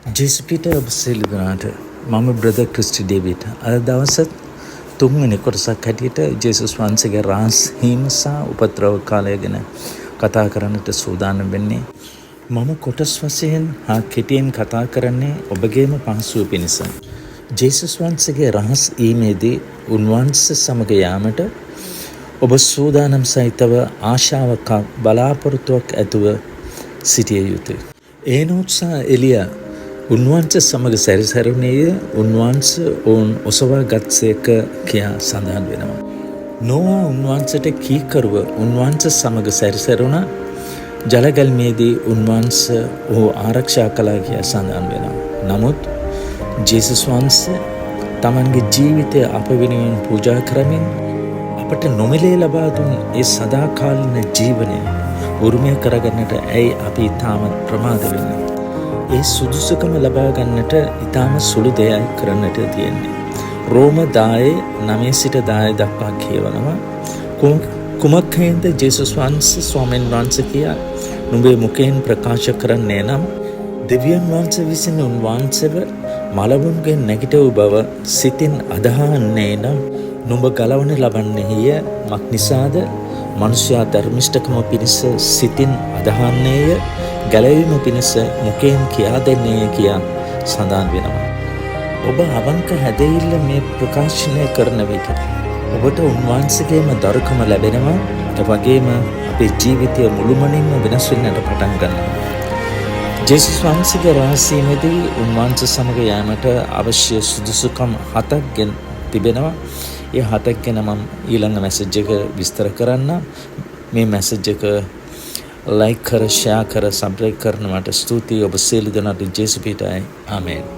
ජේසුපිට ඔබ සියලු දෙනාට මම බ්‍රදර් ක්‍රිස්ටි ඩේවිඩ්. අද දවසත් තුන්වෙනි කොටසක් හැටියට ජේසුස් වහන්සේගේ රහස් හිම සහ උපද්‍රව කාලය ගැන කතා කරන්නට සූදානම් වෙන්නේ. මම කොටස් වශයෙන් හා කෙටියෙන් කතා කරන්නේ ඔබගේම පහසුව පිණිස. ජේසුස් වහන්සේගේ රහස් හීමේදී උන්වහන්සේ සමග යාමට ඔබ සූදානම් සහිතව ආශාවක් බලාපොරොත්තුවක් ඇතුව සිටිය යුතුයි. ඒනොත් සහ එලියා උන්වහන්සේ සමග සැරිසරුණේය. උන්වහන්සේ ඔවුන් ඔසවා ගත්සේක කියා සඳහන් වෙනවා. නොවා උන්වහන්සේට කීකරුව උන්වහන්සේ සමග සැරිසරුණා. ජලගල්මේදී උන්වහන්සේ ඔහු ආරක්ෂා කළා කියා සඳහන් වෙනවා. නමුත් ජේසුස් වහන්සේ තමන්ගේ ජීවිතය අප වෙනුවෙන් පූජා කරමින් අපට නොමිලේ ලබා දුන් ඒ සදාකාලින ජීවනය උරුමය කරගන්නට ඇයි අපි ඉතාමත් ප්‍රමාද වෙන්නේ? ඒ සුදුසුකම ලබා ගන්නට ඉතාම සුළු දෙයක් කරන්නට තියෙන්නේ. රෝම 10:9 සිට 10 දක්වා කියවනවා. කුමක් හේන්ද ජේසුස් වහන්සේ ස්වාමීන් වහන්සේ කියා නුඹේ මුඛයෙන් ප්‍රකාශ කරන්නේ නම් දෙවියන් වහන්සේ විසින් උන්වහන්සේව මලවුන්ගෙන් නැගිට වූ බව සිතින් අදහන්නේ නම් නුඹ ගලවන ලබන්නේය මක් නිසාද? මනුෂ්‍යයා ධර්මිෂ්ඨකම පිණිස සිතින් අදහන්නේය, ගැලවීම පිණිස මුඛයෙන් කියා දෙන්නේය කියා සඳහන් වෙනවා. ඔබ අවංක හැදෙයිල්ල මේ ප්‍රකාශනය කරන විට ඔබට උන්වහන්සේගේම දරුකම ලැබෙනවා. ඒ වගේම අපේ ජීවිතය මුළුමනින්ම වෙනස් වෙන්නට පටන් ගන්නවා. ජේසුස් වහන්සේගේ රහසීමේදී උන්වහන්සේ සමග යාමට අවශ්‍ය සුදුසුකම් 7ක් තිබෙනවා. ඒ 7ක් ගැන මම ඊළඟ මැසේජ් එක විස්තර කරන්න. මේ මැසේජ් එක ලයික් කර, ෂෙයා කර, සබ්ස්ක්‍රයිබ් කරනවට ස්තුතියි. ඔබ සියලු දෙනාට ජේසුස් පිටයි. ආමේන්.